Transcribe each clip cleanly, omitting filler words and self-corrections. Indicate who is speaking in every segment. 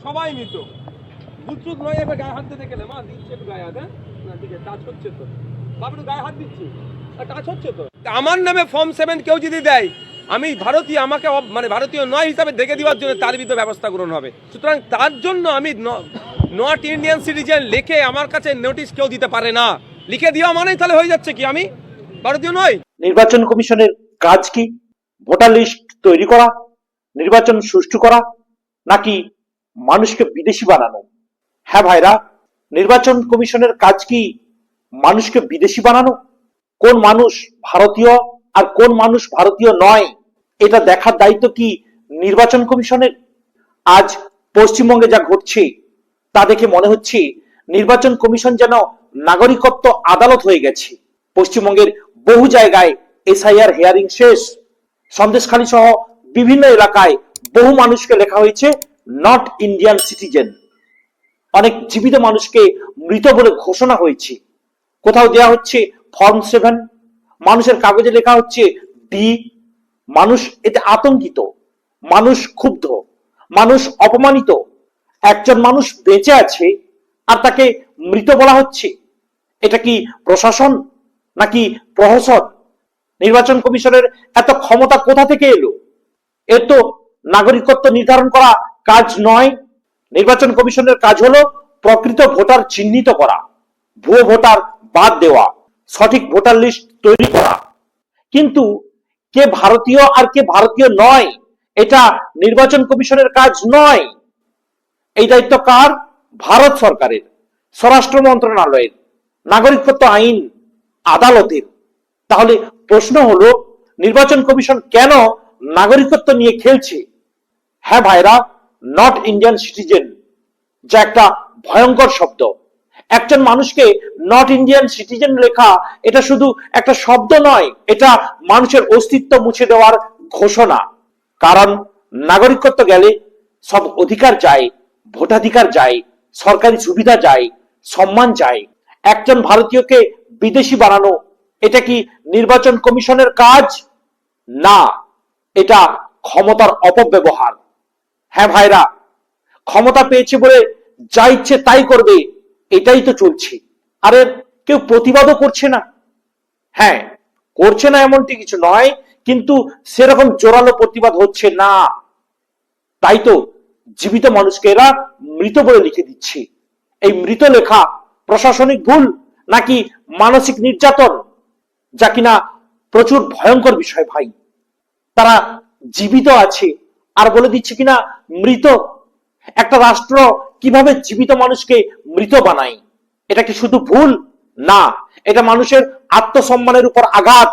Speaker 1: সবাই মৃত। বুঝুত নয় এবার গায়ে হাত দিতে গেলে মা দিচ্ছে একটু গায়ে হাত, হ্যাঁ না ঠিক আছে, টাচ হচ্ছে তো বাবা, একটু গায়ে হাত দিচ্ছি, টাচ হচ্ছে তো। আমার নামে ফর্ম 7 কেউ যদি দেয়, আমি ভারতীয়, আমাকে মানে ভারতীয় নয় হিসাবে দেখে দেওয়ার জন্য তার বিরুদ্ধে ব্যবস্থা গ্রহণ হবে। সুতরাং তার জন্য আমি নট ইন্ডিয়ান সিটিজেন লিখে আমার কাছে নোটিশ কেউ দিতে পারে না। লিখে দেওয়া মানেই তাহলে হয়ে যাচ্ছে কি আমি ভারতীয় নয়।
Speaker 2: নির্বাচন কমিশনের কাজ কি? ভোটার লিস্ট তৈরি করা, নির্বাচন সুষ্ঠু করা, নাকি মানুষকে বিদেশি বানানো? হ্যাঁ ভাইরা, নির্বাচন কমিশনের কাজ কি মানুষকে বিদেশি বানানো? কোন মানুষ ভারতীয় আর কোন মানুষ ভারতীয় নয় এটা দেখার দায়িত্ব কি নির্বাচন কমিশনের? আজ পশ্চিমবঙ্গে যা ঘটছে তা দেখে মনে হচ্ছে নির্বাচন কমিশন যেন নাগরিকত্ব আদালত হয়ে গেছে। পশ্চিমবঙ্গের বহু জায়গায় এসআইআর হিয়ারিং শেষ। সন্দেশখালী সহ বিভিন্ন এলাকায় বহু মানুষকে লেখা হয়েছে নট ইন্ডিয়ান সিটিজেন। অনেক জীবিত মানুষকে মৃত বলে ঘোষণা হয়েছে। কোথাও দেয়া হচ্ছে ফর্ম 7, মানুষের কাগজে লেখা হচ্ছে ডি। মানুষ এতে আতঙ্কিত, মানুষ ক্ষুব্ধ, মানুষ অপমানিত। একজন মানুষ বেঁচে আছে আর তাকে মৃত বলা হচ্ছে। এটা কি প্রশাসন নাকি প্রহসন? নির্বাচন কমিশনের এত ক্ষমতা কোথা থেকে এলো? এর তো নাগরিকত্ব নির্ধারণ করা কাজ নয়। নির্বাচন কমিশনের কাজ হলো প্রকৃত ভোটার চিহ্নিত করা, ভুয়ো ভোটার বাদ দেওয়া, সঠিক ভোটার লিস্ট তৈরি করা। কিন্তু কে ভারতীয় আর কে ভারতীয় নয় এটা নির্বাচন কমিশনের কাজ নয়। এই দায়িত্ব কার? ভারত সরকারের, স্বরাষ্ট্র মন্ত্রণালয়ের, নাগরিকত্ব আইন, আদালতের। তাহলে প্রশ্ন হলো নির্বাচন কমিশন কেন নাগরিকত্ব নিয়ে খেলছে? হ্যাঁ ভাইরা, নট ইন্ডিয়ান সিটিজেন যা একটা ভয়ঙ্কর শব্দ। একজন মানুষকে নট ইন্ডিয়ান সিটিজেন লেখা এটা শুধু একটা শব্দ নয়, এটা মানুষের অস্তিত্ব মুছে দেওয়ার ঘোষণা। কারণ নাগরিকত্ব গেলে সব অধিকার যায়, ভোটাধিকার যায়, সরকারি সুবিধা যায়, সম্মান যায়। একজন ভারতীয়কে বিদেশি বানানো এটা কি নির্বাচন কমিশনের কাজ? না, এটা ক্ষমতার অপব্যবহার। হ্যাঁ ভাইরা, ক্ষমতা পেয়েছে বলে যা ইচ্ছে তাই করবে এটাই তো চলছে। আরে কেউ প্রতিবাদও করছে না। হ্যাঁ, করছে না এমনটি কিছু নয়, কিন্তু সেরকম জোরালো প্রতিবাদ হচ্ছে না। তাই তো জীবিত মানুষকে এরা মৃত বলে লিখে দিচ্ছে। এই মৃত লেখা প্রশাসনিক ভুল নাকি মানসিক নির্যাতন, যা কিনা প্রচুর ভয়ঙ্কর বিষয় ভাই। তারা জীবিত আছে আর বলে দিচ্ছে কিনা মৃত। একটা রাষ্ট্র কিভাবে জীবিত মানুষকে মৃত বানায়? এটা কি শুধু ভুল? না, এটা মানুষের আত্মসম্মানের উপর আঘাত।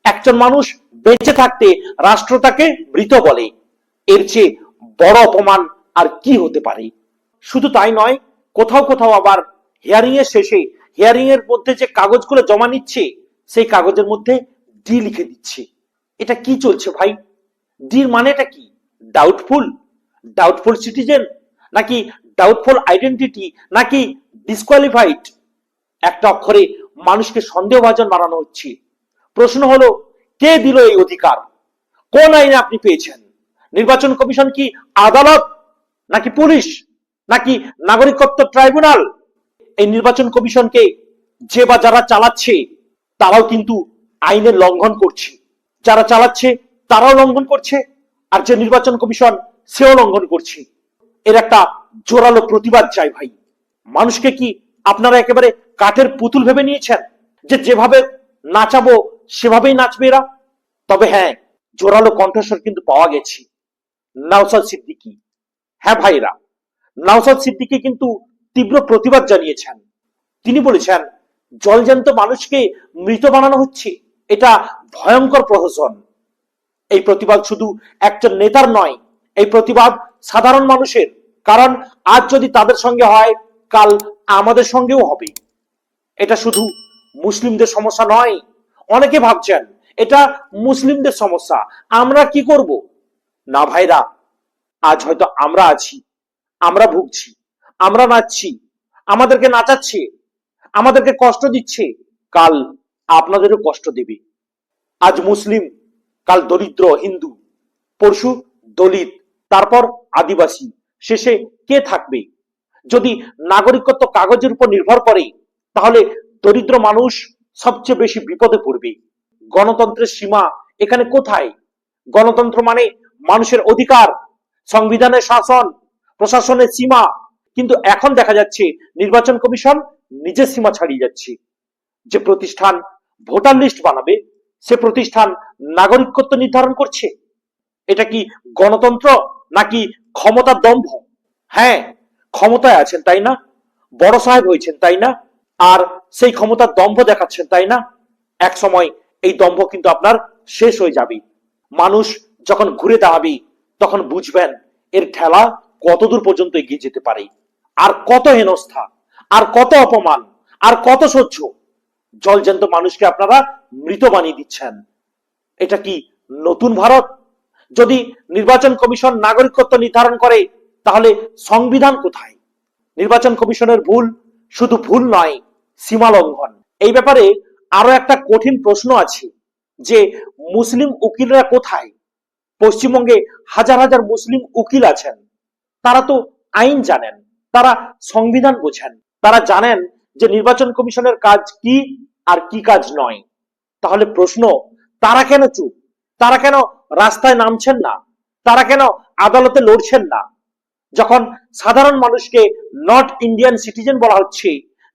Speaker 2: একজন মানুষ বেঁচে থাকতে রাষ্ট্র তাকে মৃত বলে, এর চেয়ে বড় অপমান আর কি হতে পারে? শুধু তাই নয়, কোথাও কোথাও আবার হিয়ারিং এর শেষে হিয়ারিং এর মধ্যে যে কাগজগুলো জমা নিচ্ছে সেই কাগজের মধ্যে ডি লিখে দিচ্ছে। এটা কি চলছে ভাই? ডির মানেটা কি? ডাউটফুল, ডাউটফুল সিটিজেন, নাকি ডাউটফুল আইডেন্টিটি, নাকি ডিসকোয়ালিফাইড? একটা অক্ষরে মানুষকে সন্দেহভাজন বানানো হচ্ছে। প্রশ্ন হলো কে দিল এই অধিকার? কোন আইনে আপনি পেয়েছেন? নির্বাচন কমিশন কি আদালত, নাকি পুলিশ, নাকি নাগরিকত্ব ট্রাইব্যুনাল? এই নির্বাচন কমিশনকে যে বা যারা চালাচ্ছে তারাও কিন্তু আইনের লঙ্ঘন করছে। যারা চালাচ্ছে তারাও লঙ্ঘন করছে, আর যে নির্বাচন কমিশন সেও লঙ্ঘন করছে। এর একটা জোরালো প্রতিবাদ চাই ভাই। মানুষকে কি আপনারা একেবারে কাঠের পুতুল ভেবে নিয়েছেন যে যেভাবে নাচাবো সেভাবেই নাচবে এরা? তবে হ্যাঁ, জোরালো কণ্ঠস্বর কিন্তু পাওয়া গেছে। নওশাদ সিদ্দিকী, হ্যাঁ ভাইরা, নওশাদ সিদ্দিকী কিন্তু তীব্র প্রতিবাদ জানিয়েছেন। তিনি বলেছেন জলজ্যান্ত মানুষকে মৃত বানানো হচ্ছে, এটা ভয়ঙ্কর প্রহসন। এই প্রতিবাদ শুধু একজন নেতার নয়, এই প্রতিবাদ সাধারণ মানুষের। কারণ আজ যদি তাদের সঙ্গে হয়, কাল আমাদের সঙ্গেও হবে। এটা শুধু মুসলিমদের সমস্যা নয়। অনেকে ভাবছেন এটা মুসলিমদের সমস্যা, আমরা কি করব? না ভাইরা, আজ হয়তো আমরা আছি, আমরা ভুগছি, আমরা নাচছি, আমাদেরকে নাচাচ্ছে, আমাদেরকে কষ্ট দিচ্ছে, কাল আপনাদেরও কষ্ট দেবে। আজ মুসলিম, কাল দরিদ্র হিন্দু, পরশু দলিত, তারপর আদিবাসী, শেষে কে থাকবে? যদি নাগরিকত্ব কাগজের উপর নির্ভর করে, তাহলে দরিদ্র মানুষ সবচেয়ে বেশি বিপদে পড়বে। গণতন্ত্রের সীমা এখানে কোথায়? গণতন্ত্র মানে মানুষের অধিকার, সংবিধানের শাসন, প্রশাসনের সীমা। কিন্তু এখন দেখা যাচ্ছে নির্বাচন কমিশন নিজের সীমা ছাড়িয়ে যাচ্ছে। যে প্রতিষ্ঠান ভোটার লিস্ট বানাবে, সে প্রতিষ্ঠান নাগরিকত্ব নির্ধারণ করছে। এটা কি গণতন্ত্র নাকি ক্ষমতার দম্ভ? হ্যাঁ, ক্ষমতায় আছেন তাই না, বড় সাহেব হয়েছেন তাই না, আর সেই ক্ষমতার দম্ভ দেখাচ্ছেন তাই না। এক সময় এই দম্ভ কিন্তু আপনার শেষ হয়ে যাবে। মানুষ যখন ঘুরে দাঁড়াবে, তখন বুঝবেন এর ঠেলা কতদূর পর্যন্ত এগিয়ে যেতে পারে। আর কত হেনস্থা, আর কত অপমান, আর কত সহ্য। জলজ্যান্ত মানুষকে আপনারা মৃত বানিয়ে দিচ্ছেন। এটা কি নতুন ভারত? যদি নির্বাচন কমিশন নাগরিকত্ব নির্ধারণ করে, তাহলে সংবিধান কোথায়? নির্বাচন কমিশনের ভুল শুধু ভুল নয়, সীমা লঙ্ঘন। এই ব্যাপারে আরো একটা কঠিন প্রশ্ন আছে যে মুসলিম উকিলরা কোথায়? পশ্চিমবঙ্গে হাজার হাজার মুসলিম উকিল আছেন। তারা তো আইন জানেন, তারা সংবিধান বোঝেন, তারা জানেন যে নির্বাচন কমিশনের কাজ কি আর কি কাজ নয়। তাহলে প্রশ্ন, তারা কেন চুপ? তারা কেন রাস্তায় নামছেন না? তারা কেন আদালতে লড়ছেন না? যখন সাধারণ মানুষকে নট ইন্ডিয়ান সিটিজেন বলা হচ্ছে,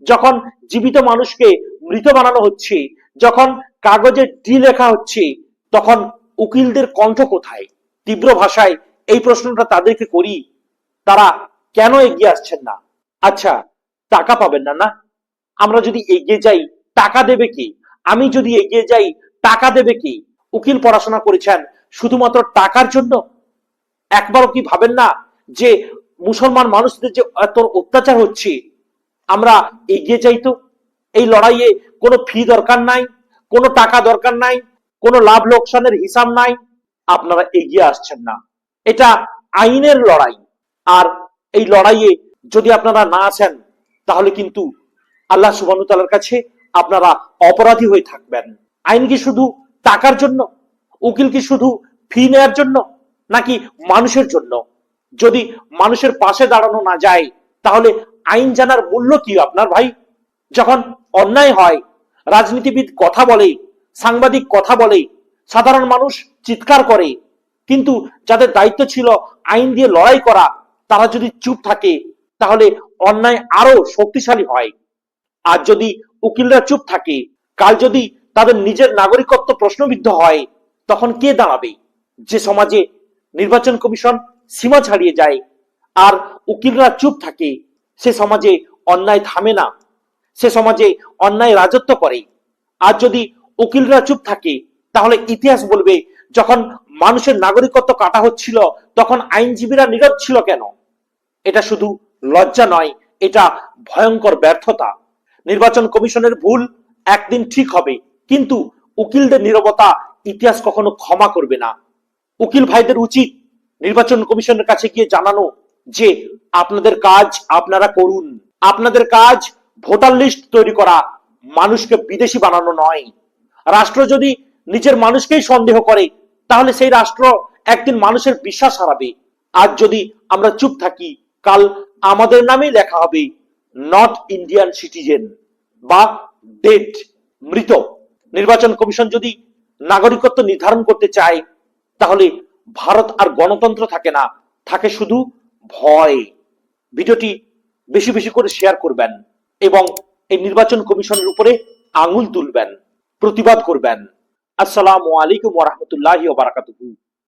Speaker 2: যখন জীবিত মানুষকে মৃত বানানো হচ্ছে, যখন কাগজে ডি লেখা হচ্ছে, তখন উকিলদের কণ্ঠ কোথায়? তীব্র ভাষায় এই প্রশ্নটা তাদেরকে করি, তারা কেন এগিয়ে আসছেন না? আচ্ছা, টাকা পাবেন না না? আমরা যদি এগিয়ে যাই, টাকা দেবে কি? আমি যদি এগিয়ে যাই, টাকা দেবে কি? উকিল পড়াশোনা করেছেন শুধুমাত্র টাকার জন্য? একবারও কি ভাবেন না যে মুসলমান মানুষদের যে এত অত্যাচার হচ্ছে, আমরা এগিয়ে যাই তো? এই লড়াইয়ে কোনো ফি দরকার নাই, কোনো টাকা দরকার নাই, কোনো লাভ লোকসানের হিসাব নাই। আপনারা এগিয়ে আসছেন না। এটা আইনের লড়াই, আর এই লড়াইয়ে যদি আপনারা না আসেন, তাহলে কিন্তু আল্লাহ সুবহানাহু ওয়া তাআলার কাছে আপনারা অপরাধী হয়ে থাকবেন। আইন কি শুধু টাকার জন্য? উকিল কি শুধু ফি নেয়ার জন্য, নাকি মানুষের জন্য? যদি মানুষের পাশে দাঁড়ানো না যায়, তাহলে আইন জানার মূল্য কি আপনার ভাই? যখন অন্যায় হয়, রাজনীতিবিদ কথা বলে, সাংবাদিক কথা বলে, সাধারণ মানুষ চিৎকার করে, কিন্তু যাদের দায়িত্ব ছিল আইন দিয়ে লড়াই করা, তারা যদি চুপ থাকে, তাহলে অন্যায় আরো শক্তিশালী হয়। আর যদি উকিলরা চুপ থাকে, কাল যদি তাদের নিজের নাগরিকত্ব প্রশ্নবিদ্ধ হয়, তখন কে দাঁড়াবে? যে সমাজে নির্বাচন কমিশন সীমা ছাড়িয়ে যায় আর উকিলরা চুপ থাকে, সে সমাজে অন্যায় থামে না, সে সমাজে অন্যায় রাজত্ব করে। আর যদি উকিলরা চুপ থাকে, তাহলে ইতিহাস বলবে যখন মানুষের নাগরিকত্ব কাটা হচ্ছিল, তখন আইনজীবীরা নীরব ছিল কেন? এটা শুধু লজ্জা নয়, এটা ভয়ঙ্কর ব্যর্থতা। নির্বাচন কমিশনের ভুল একদিন ঠিক হবে, কিন্তু উকিলদের নীরবতা ইতিহাস কখনো ক্ষমা করবে না। উকিল ভাইদের উচিত নির্বাচন কমিশনের কাছে গিয়ে জানানো যে আপনাদের কাজ আপনারা করুন, আপনাদের কাজ ভোটার লিস্ট তৈরি করা, মানুষকে বিদেশি বানানো নয়। রাষ্ট্র যদি নিজের মানুষকেই সন্দেহ করে, তাহলে সেই রাষ্ট্র একদিন মানুষের বিশ্বাস হারাবে। আজ যদি আমরা চুপ থাকি, কাল আমাদের নামেই লেখা হবে নট ইন্ডিয়ান সিটিজেন বা ডেড, মৃত। নির্বাচন কমিশন যদি নাগরিকত্ব নির্ধারণ করতে চায়, তাহলে ভারত আর গণতন্ত্র থাকে না, থাকে শুধু ভয়। ভিডিওটি বেশি বেশি করে শেয়ার করবেন এবং এই নির্বাচন কমিশনের উপরে আঙুল তুলবেন, প্রতিবাদ করবেন। আসসালামু আলাইকুম ওয়া রাহমাতুল্লাহি ওয়া বারাকাতুহু।